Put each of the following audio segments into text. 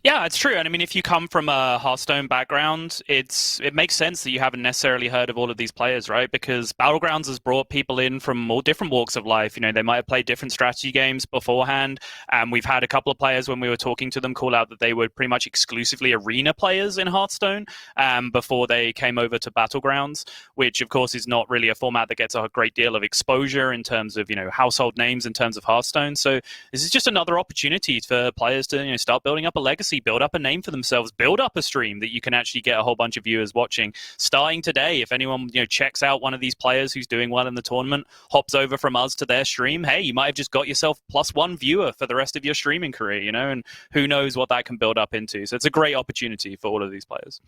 Yeah, it's true. And I mean, if you come from a Hearthstone background, it makes sense that you haven't necessarily heard of all of these players, right? Because Battlegrounds has brought people in from all different walks of life. You know, they might have played different strategy games beforehand. We've had a couple of players when we were talking to them call out that they were pretty much exclusively arena players in Hearthstone before they came over to Battlegrounds, which of course is not really a format that gets a great deal of exposure in terms of, you know, household names in terms of Hearthstone. So this is just another opportunity for players to, you know, start building up a legacy, build up a name for themselves, build up a stream that you can actually get a whole bunch of viewers watching. Starting today, if anyone, you know, checks out one of these players who's doing well in the tournament, hops over from us to their stream, hey, you might have just got yourself +1 viewer for the rest of your streaming career, you know, and who knows what that can build up into. So it's a great opportunity for all of these players.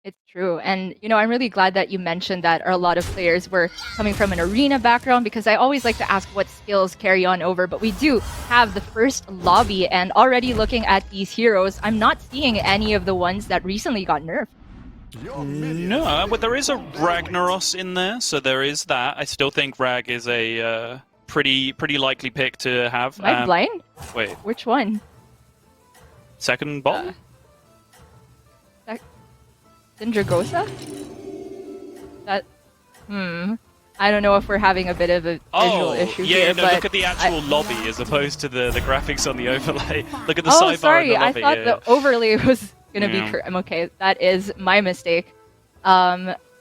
It's true. And, you know, I'm really glad that you mentioned that a lot of players were coming from an arena background, because I always like to ask what skills carry on over. But we do have the first lobby, and already looking at these heroes, I'm not seeing any of the ones that recently got nerfed. No, but there is a Ragnaros in there, so there is that. I still think Rag is a pretty likely pick to have. Am I blind? Wait. Which one? Second bot? Syndragosa? That, I don't know if we're having a bit of a visual issue here. No, but look at the actual lobby as opposed to the graphics on the overlay. Look at the oh, sidebar sorry, in the lobby. I thought the overlay was gonna be correct. Okay, that is my mistake.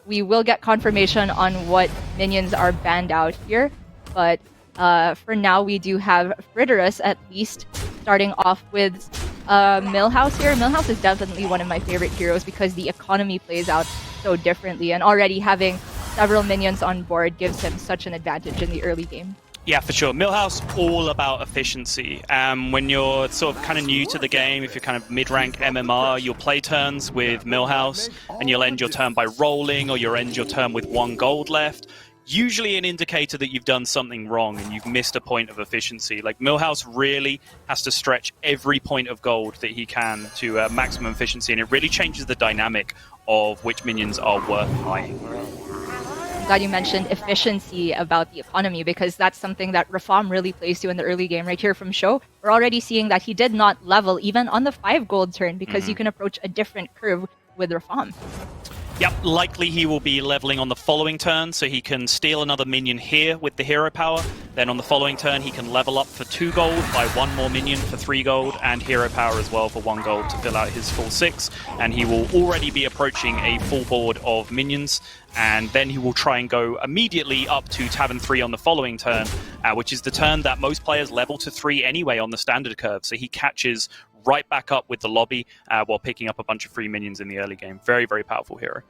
We will get confirmation on what minions are banned out here, but for now we do have Fridorus at least starting off with Millhouse here. Millhouse is definitely one of my favorite heroes because the economy plays out so differently, and already having several minions on board gives him such an advantage in the early game. Yeah, for sure. Millhouse, all about efficiency. When you're sort of kind of new to the game, if you're kind of mid-rank MMR, you'll play turns with Millhouse, and you'll end your turn by rolling, or you'll end your turn with 1 gold left. Usually an indicator that you've done something wrong and you've missed a point of efficiency. Like, Millhouse really has to stretch every point of gold that he can to maximum efficiency, and it really changes the dynamic of which minions are worth buying. I'm glad you mentioned efficiency about the economy, because that's something that Rafam really plays to in the early game. Right here from Show, we're already seeing that he did not level even on the 5 gold turn, because you can approach a different curve with Rafam. Yep, likely he will be leveling on the following turn, so he can steal another minion here with the hero power. Then on the following turn, he can level up for 2 gold, buy 1 more minion for 3 gold, and hero power as well for 1 gold to fill out his full 6. And he will already be approaching a full board of minions, and then he will try and go immediately up to Tavern 3 on the following turn, which is the turn that most players level to 3 anyway on the standard curve. So he catches right back up with the lobby while picking up a bunch of free minions in the early game. Very, very powerful hero.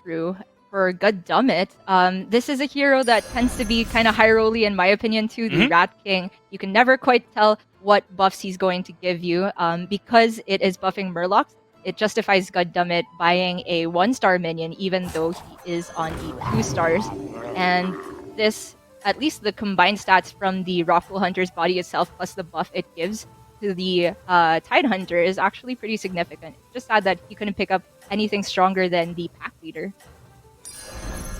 True. For Goddammit, this is a hero that tends to be kind of high rolly in my opinion too, the Rat King. You can never quite tell what buffs he's going to give you. Because it is buffing Murlocs, it justifies Goddammit buying a 1-star minion even though he is on the 2 stars. And this, at least the combined stats from the Rockwool Hunter's body itself plus the buff it gives to the Tide Hunter is actually pretty significant. It's just sad that he couldn't pick up anything stronger than the pack leader.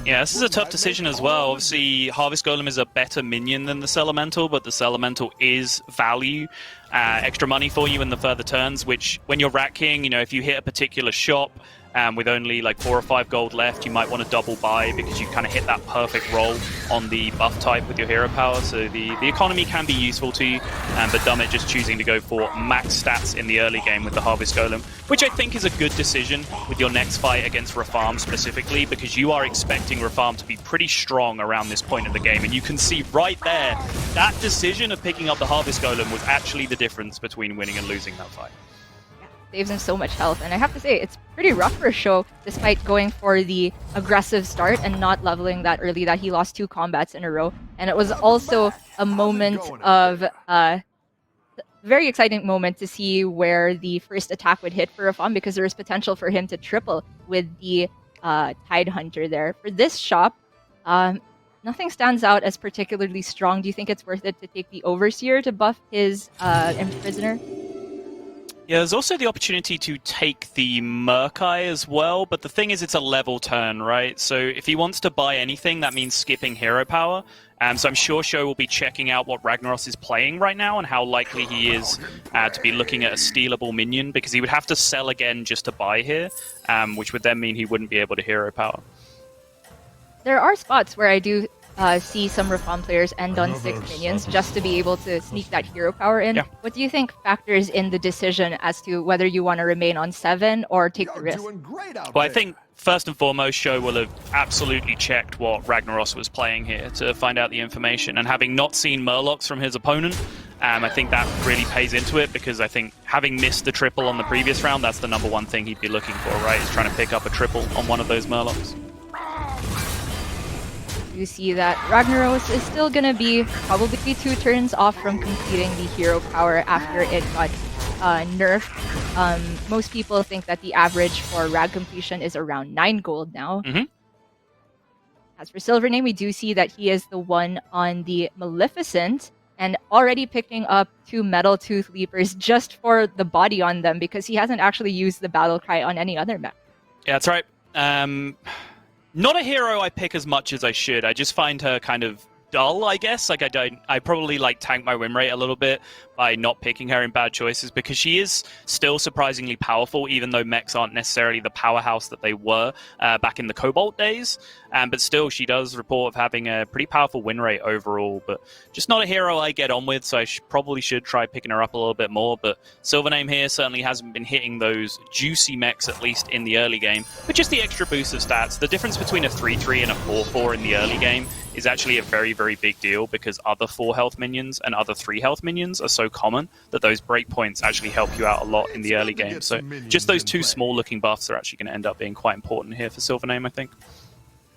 Yeah, this is a tough decision as well. Obviously, Harvest Golem is a better minion than the Celemental, but the Celemental is value, extra money for you in the further turns, which when you're Rat King, you know, if you hit a particular shop with only like 4 or 5 gold left, you might want to double buy because you kind of hit that perfect roll on the buff type with your hero power. So the economy can be useful to you, but Dummit just choosing to go for max stats in the early game with the Harvest Golem, which I think is a good decision with your next fight against Rafam specifically, because you are expecting Rafam to be pretty strong around this point in the game, and you can see right there that decision of picking up the Harvest Golem was actually the difference between winning and losing that fight. Saves him so much health, and I have to say it's pretty rough for Show despite going for the aggressive start and not leveling that early, that he lost 2 combats in a row. And it was also a moment of very exciting moment to see where the first attack would hit for Rafam, because there was potential for him to triple with the Tide Hunter there. For this shop, nothing stands out as particularly strong. Do you think it's worth it to take the Overseer to buff his Imprisoner? Yeah, there's also the opportunity to take the Murkai as well, but the thing is it's a level turn, right? So if he wants to buy anything, that means skipping hero power. So I'm sure Sho will be checking out what Ragnaros is playing right now and how likely he is to be looking at a stealable minion, because he would have to sell again just to buy here, which would then mean he wouldn't be able to hero power. There are spots where I do see some Reform players end on 6 minions just to be able to sneak that hero power in. Yeah. What do you think factors in the decision as to whether you want to remain on 7 or take the risk? Well, I think first and foremost, Sho will have absolutely checked what Ragnaros was playing here to find out the information. And having not seen Murlocs from his opponent, I think that really pays into it, because I think having missed the triple on the previous round, that's the #1 thing he'd be looking for, right? Is trying to pick up a triple on one of those Murlocs. You see that Ragnaros is still going to be probably 2 turns off from completing the hero power after it got nerfed. Most people think that the average for Rag completion is around 9 gold now. As for Silvername, we do see that he is the one on the Maleficent and already picking up 2 Metal Tooth Leapers just for the body on them, because he hasn't actually used the Battle Cry on any other map. Yeah, that's right. Not a hero I pick as much as I should. I just find her kind of dull, I guess. Like, I probably tank my win rate a little bit by not picking her in bad choices, because she is still surprisingly powerful, even though mechs aren't necessarily the powerhouse that they were back in the Cobalt days. But still, she does report of having a pretty powerful win rate overall, but just not a hero I get on with, so I probably should try picking her up a little bit more. But Silvername here certainly hasn't been hitting those juicy mechs, at least in the early game, but just the extra boost of stats. The difference between a 3-3 and a 4-4 in the early game is actually a very, very big deal, because other 4 health minions and other 3 health minions are so common that those breakpoints actually help you out a lot in the early game. So just those 2 small looking buffs are actually going to end up being quite important here for Silvername, I think.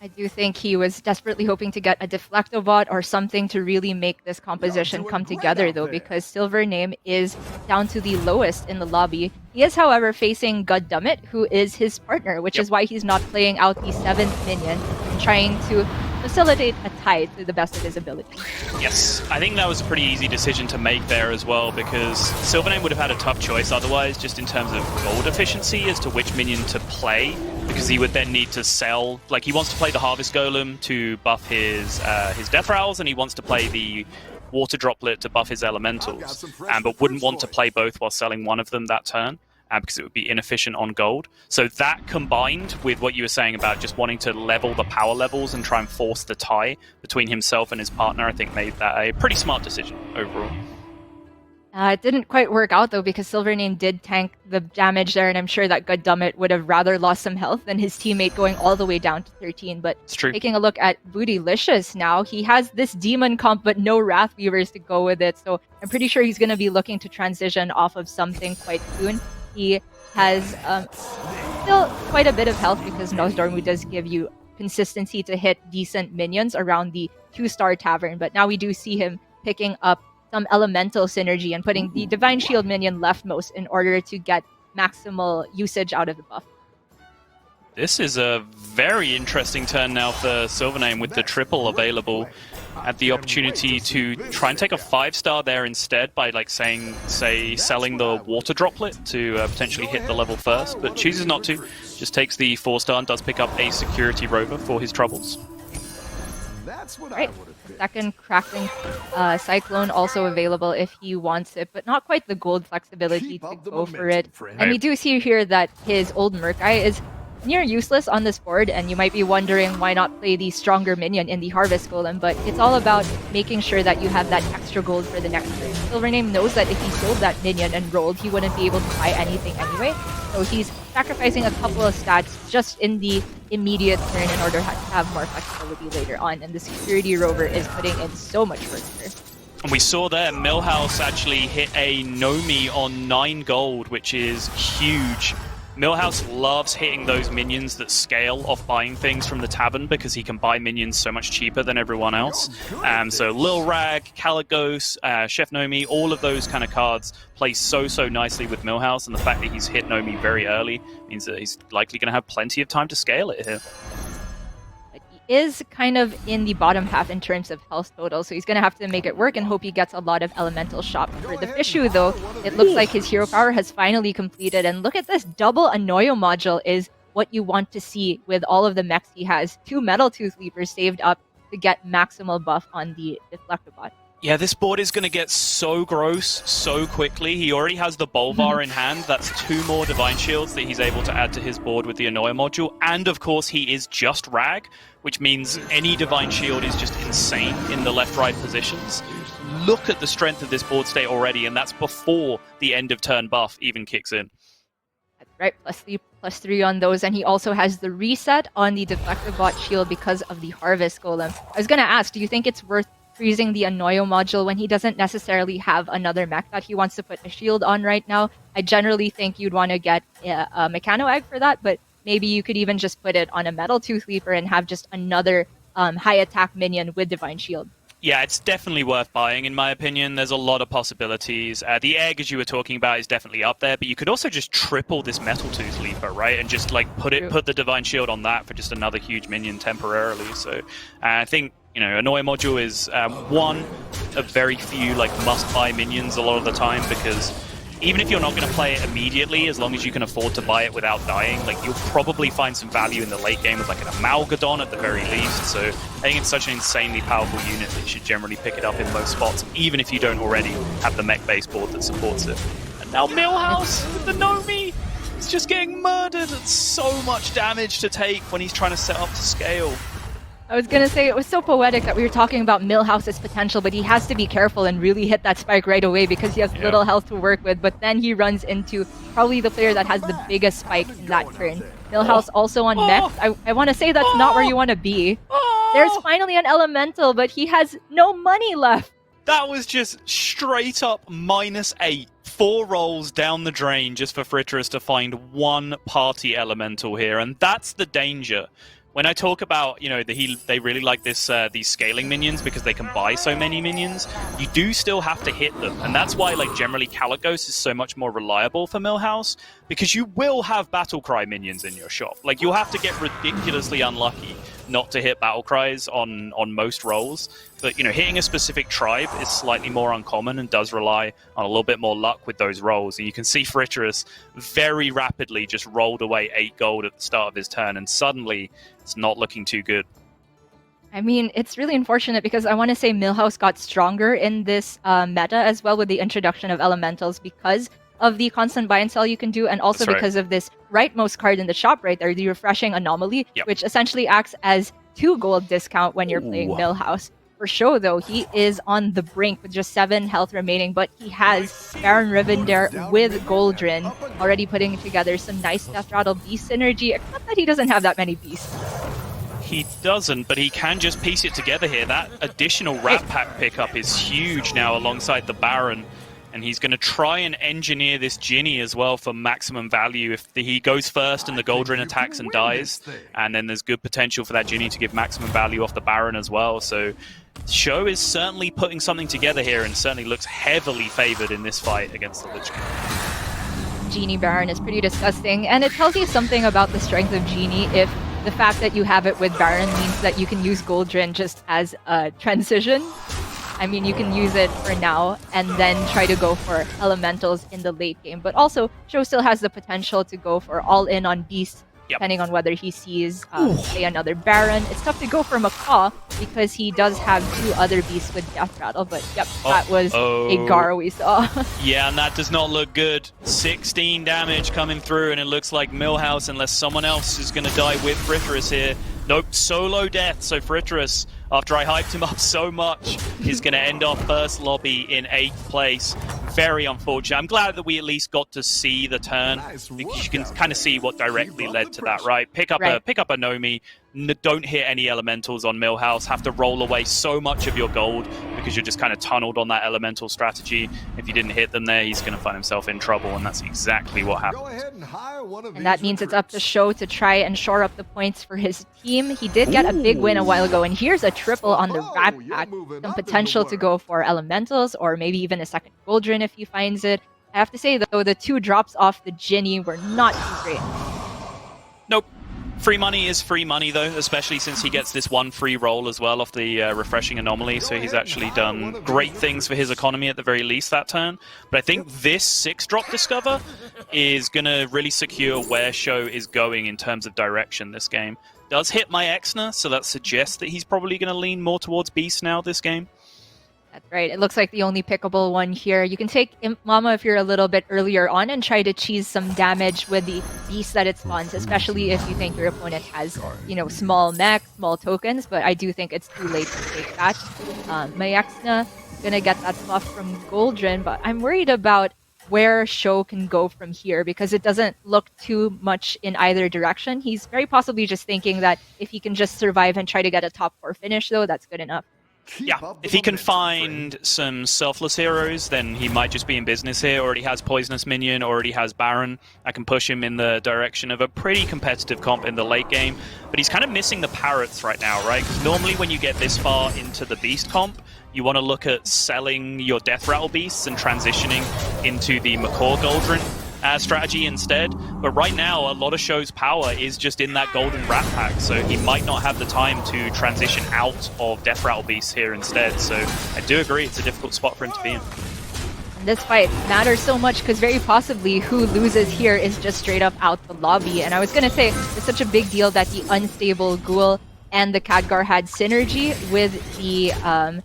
I do think he was desperately hoping to get a Deflectobot or something to really make this composition come together, though, because Silvername is down to the lowest in the lobby. He is, however, facing Goddammit, who is his partner, which is why he's not playing out the 7th minion and trying to facilitate a tie to the best of his ability. Yes, I think that was a pretty easy decision to make there as well, because Silvername would have had a tough choice otherwise, just in terms of gold efficiency as to which minion to play, because he would then need to sell. Like, he wants to play the Harvest Golem to buff his Death Rowls, and he wants to play the Water Droplet to buff his Elementals, but wouldn't want to play both while selling one of them that turn, because it would be inefficient on gold. So that, combined with what you were saying about just wanting to level the power levels and try and force the tie between himself and his partner, I think made that a pretty smart decision overall. It didn't quite work out, though, because Silvername did tank the damage there, and I'm sure that Goddammit would have rather lost some health than his teammate going all the way down to 13. But It's true. Taking a look at Bootylicious now, he has this Demon comp, but no Wrath Weavers to go with it, so I'm pretty sure he's going to be looking to transition off of something quite soon. He has still quite a bit of health, because Nosdormu does give you consistency to hit decent minions around the 2-star tavern, but now we do see him picking up some elemental synergy and putting the Divine Shield minion leftmost in order to get maximal usage out of the buff. This is a very interesting turn now for Silvername, with the triple available. Had the opportunity to try and take a 5-star there instead by selling the Water Droplet to potentially hit the level first, but chooses not to. Just takes the 4-star and does pick up a Security Rover for his troubles. Right. Second Crackling Cyclone also available if he wants it, but not quite the gold flexibility to go for it. And we do see here that his old Murkai is near useless on this board, and you might be wondering why not play the stronger minion in the Harvest Golem, but it's all about making sure that you have that extra gold for the next turn. Silvername knows that if he sold that minion and rolled, he wouldn't be able to buy anything anyway, so he's sacrificing a couple of stats just in the immediate turn in order to have more flexibility later on, and the Security Rover is putting in so much work here. And we saw there, Millhouse actually hit a Nomi on 9 gold, which is huge. Millhouse loves hitting those minions that scale off buying things from the tavern, because he can buy minions so much cheaper than everyone else. So Lil Rag, Caligos, Chef Nomi, all of those kind of cards play so nicely with Millhouse, and the fact that he's hit Nomi very early means that he's likely going to have plenty of time to scale it here. He is kind of in the bottom half in terms of health total, so he's going to have to make it work and hope he gets a lot of elemental shot. For the Fishu, though, it looks like his hero power has finally completed, and look at this, double Anoyo module is what you want to see with all of the mechs he has. 2 Metal Tooth Leapers saved up to get maximal buff on the Deflectobot. Yeah, this board is going to get so gross so quickly. He already has the Bolvar in hand. That's 2 more Divine Shields that he's able to add to his board with the Anoya module. And, of course, he is just Rag, which means any Divine Shield is just insane in the left-right positions. Look at the strength of this board state already, and that's before the end of turn buff even kicks in. That's right, +3 on those, and he also has the reset on the Deflectobot shield because of the Harvest Golem. I was going to ask, do you think it's worth freezing the Anoyo module when he doesn't necessarily have another mech that he wants to put a shield on right now? I generally think you'd want to get a Mechano Egg for that, but maybe you could even just put it on a Metal Tooth Leaper and have just another high attack minion with Divine Shield. Yeah, it's definitely worth buying, in my opinion. There's a lot of possibilities. The egg, as you were talking about, is definitely up there, but you could also just triple this Metal Tooth Leaper, right? And just like put the Divine Shield on that for just another huge minion temporarily. So I think, you know, Anoya module is one of very few like must-buy minions a lot of the time, because even if you're not going to play it immediately, as long as you can afford to buy it without dying, like you'll probably find some value in the late game with like an Amalgadon at the very least. So I think it's such an insanely powerful unit that you should generally pick it up in most spots, even if you don't already have the mech base board that supports it. And now Millhouse with the Nomi! He's just getting murdered. It's so much damage to take when he's trying to set up to scale. I was going to say, it was so poetic that we were talking about Millhouse's potential, but he has to be careful and really hit that spike right away because he has little health to work with. But then he runs into probably the player that has the biggest spike in that turn. Millhouse also on mech. I want to say that's not where you want to be. There's finally an elemental, but he has no money left. That was just straight up -8. 4 rolls down the drain just for Fritterus to find one party elemental here, and that's the danger. When I talk about, you know, they really like this these scaling minions because they can buy so many minions, you do still have to hit them. And that's why, like, generally Kalecgos is so much more reliable for Millhouse, because you will have Battlecry minions in your shop. Like, you'll have to get ridiculously unlucky not to hit Battlecries on most rolls. But, you know, hitting a specific tribe is slightly more uncommon and does rely on a little bit more luck with those rolls. And you can see Fritterus very rapidly just rolled away 8 gold at the start of his turn, and suddenly it's not looking too good. I mean, it's really unfortunate because I want to say Millhouse got stronger in this meta as well with the introduction of elementals because of the constant buy and sell you can do, and also because of this rightmost card in the shop right there, the Refreshing Anomaly, which essentially acts as 2 gold discount when you're playing Millhouse. For sure, though, he is on the brink with just 7 health remaining, but he has Baron Rivendare with Goldrin already putting together some nice Death Rattle Beast synergy, except that he doesn't have that many beasts. He doesn't, but he can just piece it together here. That additional Rat Pack pickup is huge now alongside the Baron, and he's going to try and engineer this Ginny as well for maximum value. If he goes first and the Goldrin attacks and dies, and then there's good potential for that Ginny to give maximum value off the Baron as well. So Show is certainly putting something together here and certainly looks heavily favored in this fight against the Lich King. Genie Baron is pretty disgusting, and it tells you something about the strength of Genie if the fact that you have it with Baron means that you can use Goldrin just as a transition. I mean, you can use it for now and then try to go for elementals in the late game. But also, Show still has the potential to go for all-in on Beast, depending on whether he sees, say, another Baron. It's tough to go for Macaw because he does have 2 other Beasts with Death Rattle. But, that was a Gar we saw. Yeah, and that does not look good. 16 damage coming through, and it looks like Millhouse, unless someone else is going to die with Fritterus here. Nope, solo death. So Fritterus, after I hyped him up so much, is going to end off first lobby in 8th place. Very unfortunate. I'm glad that we at least got to see the turn, because you can kind of see what directly led to that, right? Pick up a Nomi. Don't hit any elementals on Millhouse. Have to roll away so much of your gold because you're just kind of tunneled on that elemental strategy. If you didn't hit them there, he's going to find himself in trouble, and that's exactly what happened. And that means it's up to Show to try and shore up the points for his team. He did get a big win a while ago, and here's a triple on the Rat Pack. Some potential to go for elementals, or maybe even a second Goldrin if he finds it. I have to say, though, the 2 drops off the Ginny were not too great. Nope. Free money is free money, though, especially since he gets this one free roll as well off the refreshing anomaly, so he's actually done great things for his economy at the very least that turn. But I think this 6-drop Discover is going to really secure where Show is going in terms of direction this game. Does hit my Exner, so that suggests that he's probably going to lean more towards Beast now this game. That's right. It looks like the only pickable one here. You can take Imp Mama if you're a little bit earlier on and try to cheese some damage with the beast that it spawns, especially if you think your opponent has, you know, small mech, small tokens, but I do think it's too late to take that. Mayexna gonna get that buff from Goldrin, but I'm worried about where Show can go from here because it doesn't look too much in either direction. He's very possibly just thinking that if he can just survive and try to get a top 4 finish, though, that's good enough. Yeah, if he can find some selfless heroes, then he might just be in business here. Already has Poisonous Minion, already has Baron. I can push him in the direction of a pretty competitive comp in the late game. But he's kind of missing the parrots right now, right? Because normally when you get this far into the beast comp, you want to look at selling your Death Rattle beasts and transitioning into the Macaw Goldrin strategy instead. But right now, a lot of Show's power is just in that Golden Rat Pack, so he might not have the time to transition out of Death Rattle beasts here instead. So I do agree, it's a difficult spot for him to be in. This fight matters so much because very possibly who loses here is just straight up out the lobby. And I was going to say, it's such a big deal that the Unstable Ghoul and the Khadgar had synergy with the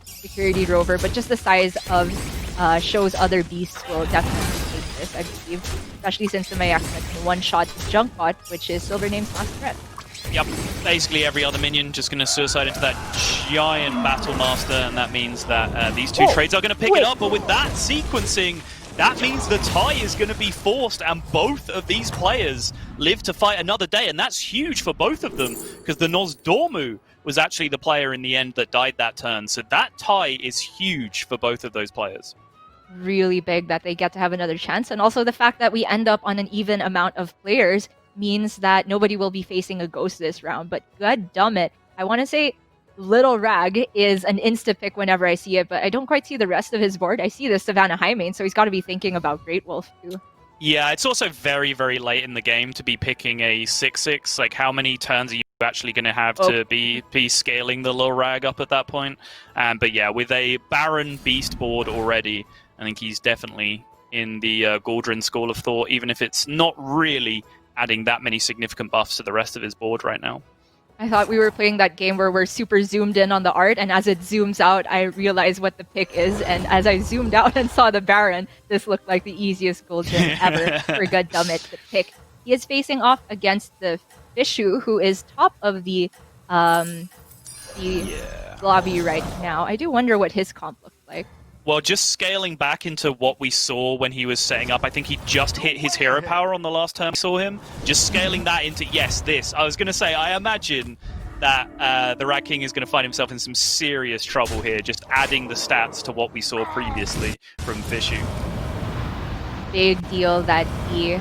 Security Rover, but just the size of Show's other beasts will definitely take this, I believe. Especially since the Mayexna can one-shot the Junkbot, which is Silvername's last threat. Yep, basically every other minion just going to suicide into that giant Battle Master, and that means that these two trades are going to pick it up, but with that sequencing, that means the tie is going to be forced, and both of these players live to fight another day, and that's huge for both of them, because the Nozdormu was actually the player in the end that died that turn, so that tie is huge for both of those players. Really big that they get to have another chance, and also the fact that we end up on an even amount of players means that nobody will be facing a ghost this round. But god damn it, I want to say Little Rag is an insta-pick whenever I see it, but I don't quite see the rest of his board. I see the Savannah High main, so he's got to be thinking about Great Wolf too. Yeah, it's also very, very late in the game to be picking a 6-6. Like, how many turns are you actually going to have to be scaling the Little Rag up at that point? But yeah, with a Baron Beast board already, I think he's definitely in the Goldrin school of thought, even if it's not really adding that many significant buffs to the rest of his board right now. I thought we were playing that game where we're super zoomed in on the art, and as it zooms out, I realized what the pick is, and as I zoomed out and saw the Baron, this looked like the easiest Goldrin ever for Goddammit to pick. He is facing off against the Fishu, who is top of the lobby right now. I do wonder what his comp looks like. Well, just scaling back into what we saw when he was setting up, I think he just hit his hero power on the last time we saw him. Just scaling that into, yes, this. I was going to say, I imagine that the Rat King is going to find himself in some serious trouble here, just adding the stats to what we saw previously from Fishu. Big deal that the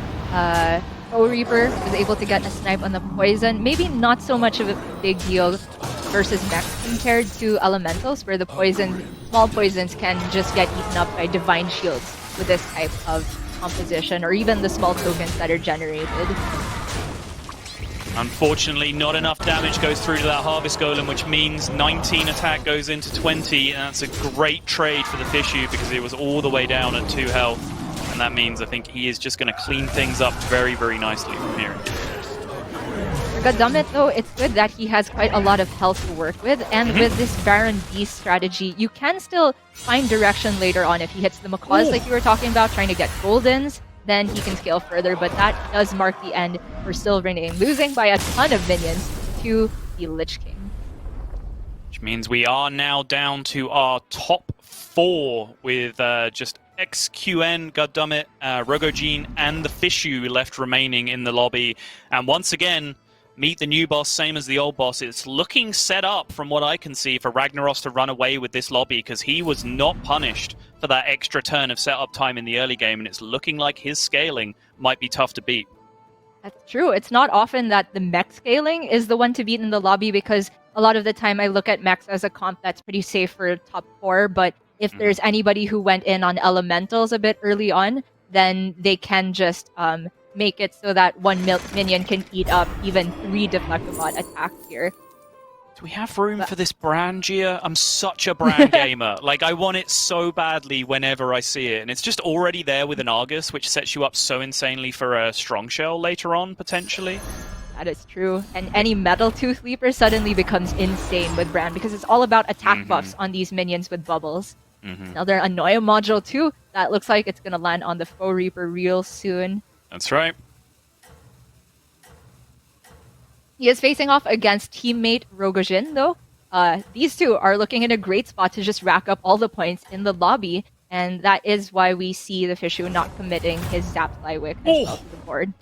Soul Reaper was able to get a snipe on the poison. Maybe not so much of a big deal versus mechs compared to elementals, where the small poisons can just get eaten up by divine shields with this type of composition, or even the small tokens that are generated. Unfortunately, not enough damage goes through to that Harvest Golem, which means 19 attack goes into 20, and that's a great trade for the Fishu because it was all the way down at 2 health. And that means I think he is just going to clean things up very, very nicely from here. For Goddammit, though, it's good that he has quite a lot of health to work with, and with this Baron Beast strategy, you can still find direction later on if he hits the Macaws like you were talking about, trying to get Goldens, then he can scale further, but that does mark the end for Silvername, losing by a ton of minions to the Lich King. Which means we are now down to our top 4 with just XQN, Goddammit, Rogogene, and the Fishu left remaining in the lobby. And once again, meet the new boss, same as the old boss. It's looking set up, from what I can see, for Ragnaros to run away with this lobby, because he was not punished for that extra turn of setup time in the early game, and it's looking like his scaling might be tough to beat. That's true. It's not often that the mech scaling is the one to beat in the lobby, because a lot of the time I look at mechs as a comp that's pretty safe for top 4, but if there's anybody who went in on elementals a bit early on, then they can just make it so that one minion can eat up even 3 Deflectobot attacks here. Do we have room for this Bran, Gia? I'm such a Bran gamer. Like, I want it so badly whenever I see it. And it's just already there with an Argus, which sets you up so insanely for a Strong Shell later on, potentially. That is true. And any Metal Tooth Leaper suddenly becomes insane with Bran because it's all about attack buffs on these minions with bubbles. Another Annoya module too. That looks like it's going to land on the Foe Reaper real soon. That's right. He is facing off against teammate Rogojin, though. These two are looking in a great spot to just rack up all the points in the lobby, and that is why we see the Fishu not committing his Zap Flywick as well to the board.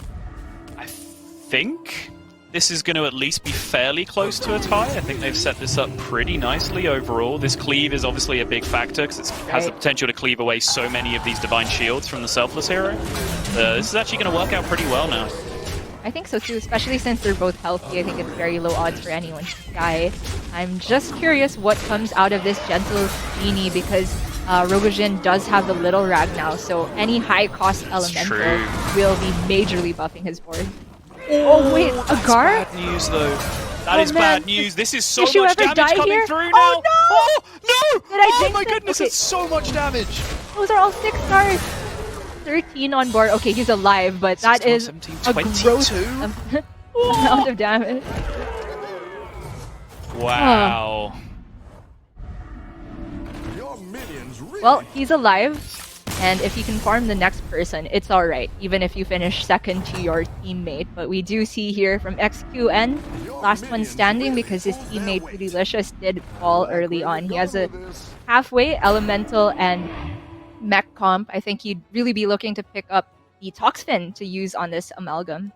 I think this is going to at least be fairly close to a tie. I think they've set this up pretty nicely overall. This cleave is obviously a big factor because it has the potential to cleave away so many of these Divine Shields from the Selfless Hero. This is actually going to work out pretty well now. I think so too, especially since they're both healthy. I think it's very low odds for anyone to die. I'm just curious what comes out of this Gentle Genie because Rogojin does have the Little Rag now, so any high-cost elemental will be majorly buffing his board. Oh wait, a Gar? Bad news though. That is bad news. This is so Did much damage coming here? through now. Oh no! Oh no! Did I Oh jinx my it? goodness, Okay. it's so much damage. Those are all 6 stars. 13 on board. Okay, he's alive, but that 16, is 17, a 22. gross amount of damage. Wow. Well, he's alive, and if you can farm the next person, it's alright, even if you finish second to your teammate. But we do see here from XQN, last one standing because his teammate Bootylicious did fall early on. He has a halfway elemental and mech comp. I think he'd really be looking to pick up the Toxfin to use on this Amalgam.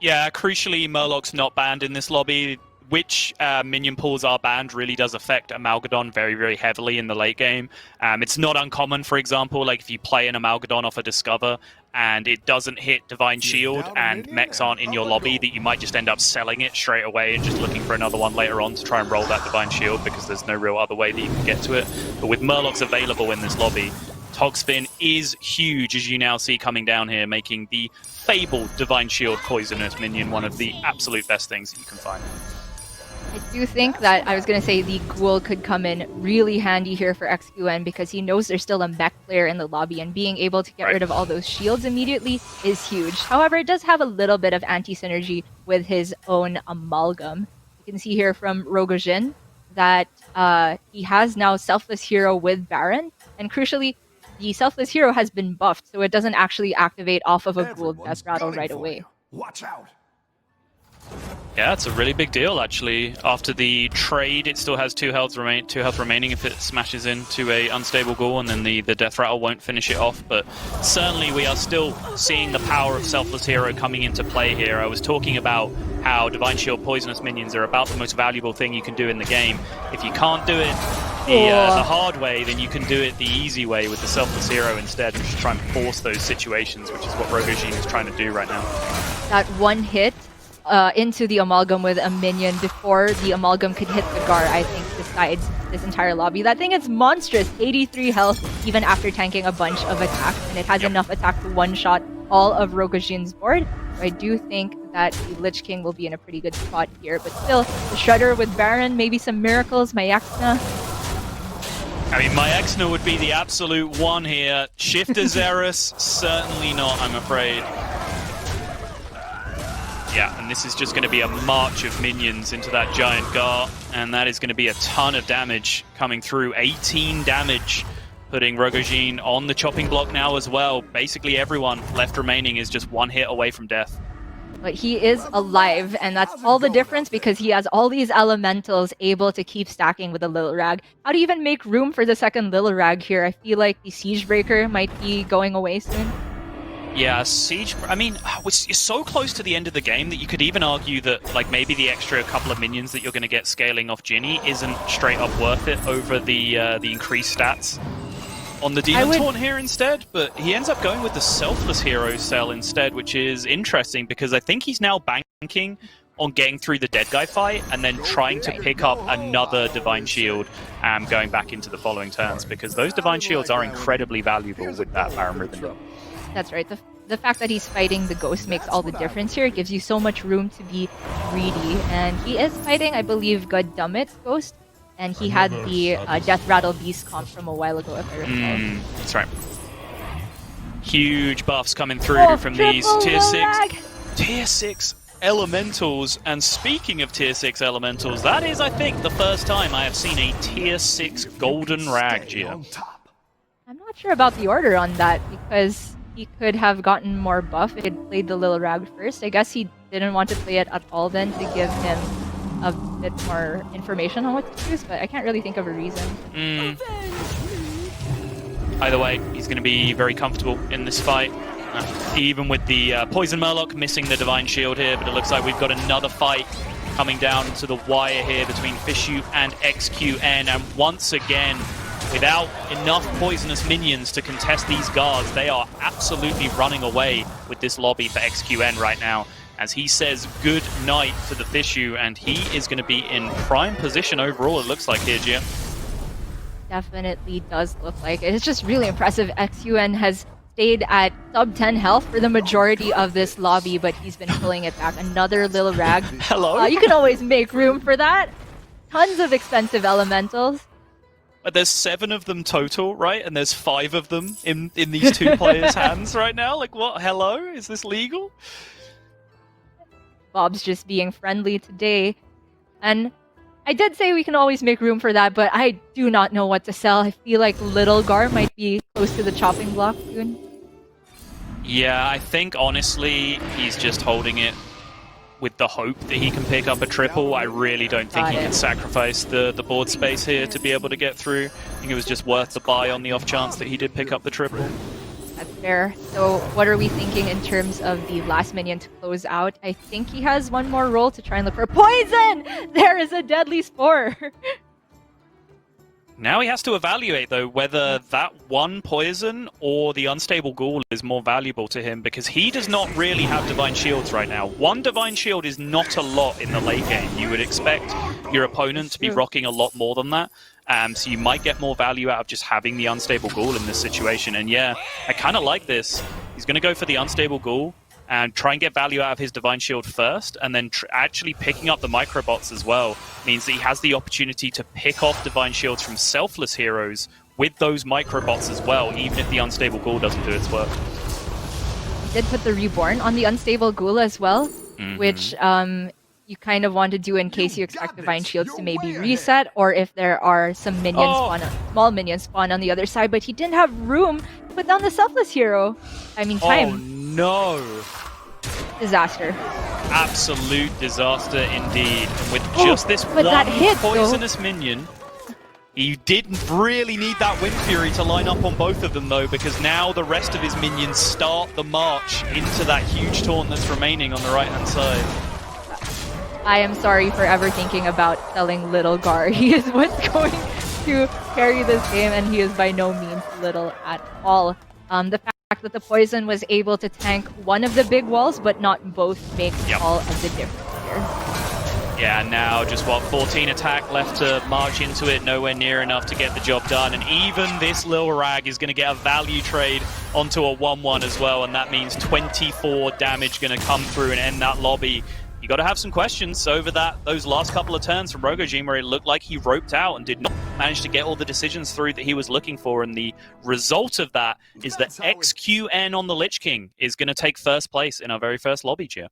Yeah, crucially, Murloc's not banned in this lobby. Which minion pools are banned really does affect Amalgadon very, very heavily in the late game. It's not uncommon, for example, like if you play an Amalgadon off a Discover and it doesn't hit Divine Shield and mechs aren't in your lobby, that you might just end up selling it straight away and just looking for another one later on to try and roll that Divine Shield because there's no real other way that you can get to it. But with Murlocs available in this lobby, Toxfin is huge, as you now see coming down here, making the fabled Divine Shield Poisonous minion one of the absolute best things that you can find. I do think that, I was going to say, the Ghoul could come in really handy here for XQN because he knows there's still a mech player in the lobby, and being able to get rid of all those shields immediately is huge. However, it does have a little bit of anti-synergy with his own Amalgam. You can see here from Rogojin that he has now Selfless Hero with Baron, and crucially, the Selfless Hero has been buffed, so it doesn't actually activate off of a Ghoul Death Rattle right away. Watch out! Yeah, it's a really big deal, actually. After the trade, it still has 2 health remaining if it smashes into a unstable Ghoul, and then the Death Rattle won't finish it off. But certainly we are still seeing the power of Selfless Hero coming into play here. I was talking about how Divine Shield Poisonous minions are about the most valuable thing you can do in the game. If you can't do it the hard way, then you can do it the easy way with the Selfless Hero instead, and just try and force those situations, which is what Rogojin is trying to do right now. That one hit into the Amalgam with a minion before the Amalgam could hit the Gar, I think, decides this entire lobby. That thing is monstrous, 83 health even after tanking a bunch of attacks, and it has enough attack to one-shot all of Rogojin's board. So I do think that the Lich King will be in a pretty good spot here, but still, the Shredder with Baron, maybe some miracles, Mayaxna. I mean, Mayaxna would be the absolute one here. Shifter Xerus, certainly not, I'm afraid. Yeah, and this is just going to be a march of minions into that giant Gar, and that is going to be a ton of damage coming through. 18 damage, putting Rogojin on the chopping block now as well. Basically everyone left remaining is just one hit away from death. But he is alive, and that's all the difference because he has all these elementals able to keep stacking with a Little Rag. How do you even make room for the second Little Rag here? I feel like the Siege Breaker might be going away soon. Yeah, Siege, I mean, you're so close to the end of the game that you could even argue that, like, maybe the extra couple of minions that you're going to get scaling off Ginny isn't straight up worth it over the increased stats on the Demon Taunt here instead, but he ends up going with the Selfless Hero cell instead, which is interesting because I think he's now banking on getting through the dead guy fight and then trying to pick up another Divine Shield going back into the following turns, because those Divine Shields are incredibly valuable with that Baron Ribbon. That's right. The the fact that he's fighting the ghost makes all the difference here. It gives you so much room to be greedy. And he is fighting, I believe, Goddammit Ghost. And he had the Death Rattle Beast comp from a while ago, if I recall. That's right. Huge buffs coming through from these Tier 6 elementals. And speaking of Tier 6 elementals, that is, I think, the first time I have seen a Tier 6 golden rag, Gia. I'm not sure about the order on that, because he could have gotten more buff if he had played the Little Rag first. I guess he didn't want to play it at all then to give him a bit more information on what to choose, but I can't really think of a reason. Either way, he's going to be very comfortable in this fight. Even with the Poison Murloc missing the Divine Shield here, but it looks like we've got another fight coming down to the wire here between Fishu and XQN, and once again, without enough poisonous minions to contest these guards, they are absolutely running away with this lobby for XQN right now. As he says good night to the Fishu, and he is going to be in prime position overall, it looks like here, Gia. Definitely does look like it. It's just really impressive. XQN has stayed at sub 10 health for the majority of this lobby, but he's been pulling it back. Another little rag. Hello? You can always make room for that. Tons of expensive elementals. But there's 7 of them total, right? And there's 5 of them in these two players' hands right now. Like, what? Hello? Is this legal? Bob's just being friendly today. And I did say we can always make room for that, but I do not know what to sell. I feel like Little Gar might be close to the chopping block soon. Yeah, I think, honestly, he's just holding it with the hope that he can pick up a triple. I really don't think he can sacrifice the board space here to be able to get through. I think it was just worth the buy on the off chance that he did pick up the triple. That's fair. So what are we thinking in terms of the last minion to close out? I think he has one more roll to try and look for poison! There is a deadly spore! Now he has to evaluate, though, whether that one poison or the unstable ghoul is more valuable to him, because he does not really have divine shields right now. One divine shield is not a lot in the late game. You would expect your opponent to be rocking a lot more than that. So you might get more value out of just having the unstable ghoul in this situation. And yeah, I kind of like this. He's going to go for the unstable ghoul and try and get value out of his divine shield first, and then actually picking up the microbots as well means that he has the opportunity to pick off divine shields from selfless heroes with those microbots as well, even if the unstable ghoul doesn't do its work. He did put the reborn on the unstable ghoul as well, which you kind of want to do in case you expect divine shields to maybe reset, or if there are some minions small minions spawn on the other side, but he didn't have room to put down the selfless hero. I mean, time. Oh no! Disaster. Absolute disaster indeed. And with just this one poisonous minion, he didn't really need that Wind Fury to line up on both of them, though, because now the rest of his minions start the march into that huge taunt that's remaining on the right-hand side. I am sorry for ever thinking about selling Little Gar. He is what's going to carry this game, and he is by no means little at all. The fact that the poison was able to tank one of the big walls, but not both, makes all of the difference here. Yeah, now just 14 attack left to march into it, nowhere near enough to get the job done. And even this Lil Rag is going to get a value trade onto a 1-1 as well, and that means 24 damage going to come through and end that lobby. You got to have some questions over those last couple of turns from Rogojin, where it looked like he roped out and did not manage to get all the decisions through that he was looking for. And the result of that is that XQN on the Lich King is going to take first place in our very first lobby, Gia.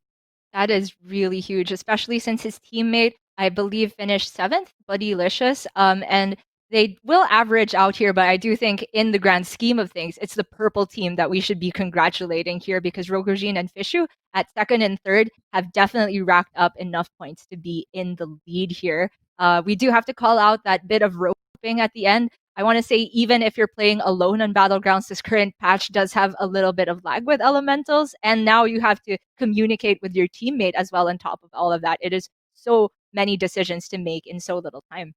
That is really huge, especially since his teammate, I believe, finished 7th, Buddylicious. And they will average out here, but I do think in the grand scheme of things, it's the purple team that we should be congratulating here, because Rogojin and Fishu at 2nd and 3rd have definitely racked up enough points to be in the lead here. We do have to call out that bit of roping at the end. I want to say, even if you're playing alone on Battlegrounds, this current patch does have a little bit of lag with elementals, and now you have to communicate with your teammate as well on top of all of that. It is so many decisions to make in so little time.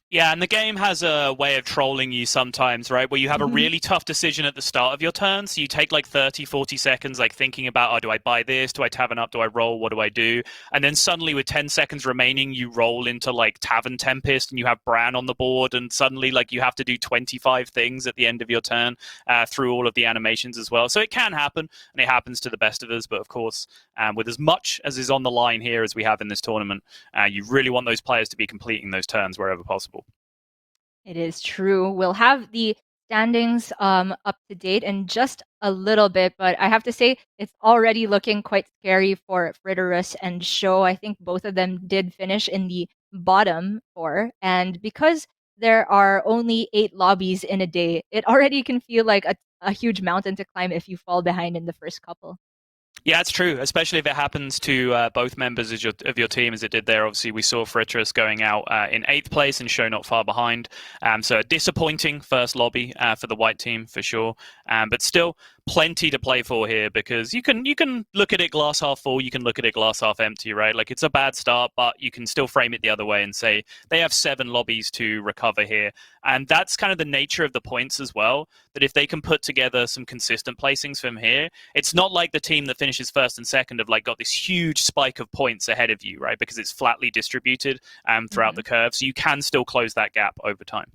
Yeah, and the game has a way of trolling you sometimes, right? Where you have a really tough decision at the start of your turn. So you take like 30, 40 seconds, like thinking about, oh, do I buy this? Do I tavern up? Do I roll? What do I do? And then suddenly, with 10 seconds remaining, you roll into like Tavern Tempest and you have Bran on the board. And suddenly, like, you have to do 25 things at the end of your turn through all of the animations as well. So it can happen, and it happens to the best of us. But of course, with as much as is on the line here as we have in this tournament, you really want those players to be completing those turns wherever possible. It is true. We'll have the standings up to date in just a little bit, but I have to say it's already looking quite scary for Fritterus and Show. I think both of them did finish in the bottom four, and because there are only 8 lobbies in a day, it already can feel like a huge mountain to climb if you fall behind in the first couple. Yeah, it's true, especially if it happens to both members of your team, as it did there. Obviously, we saw Fritterus going out in 8th place and Show not far behind. So a disappointing first lobby for the white team, for sure. But still, plenty to play for here, because you can look at it glass half full, you can look at it glass half empty, right? Like, it's a bad start, but you can still frame it the other way and say they have 7 lobbies to recover here. And that's kind of the nature of the points as well, that if they can put together some consistent placings from here, it's not like the team that finishes first and second have like got this huge spike of points ahead of you, right? Because it's flatly distributed throughout the curve, so you can still close that gap over time.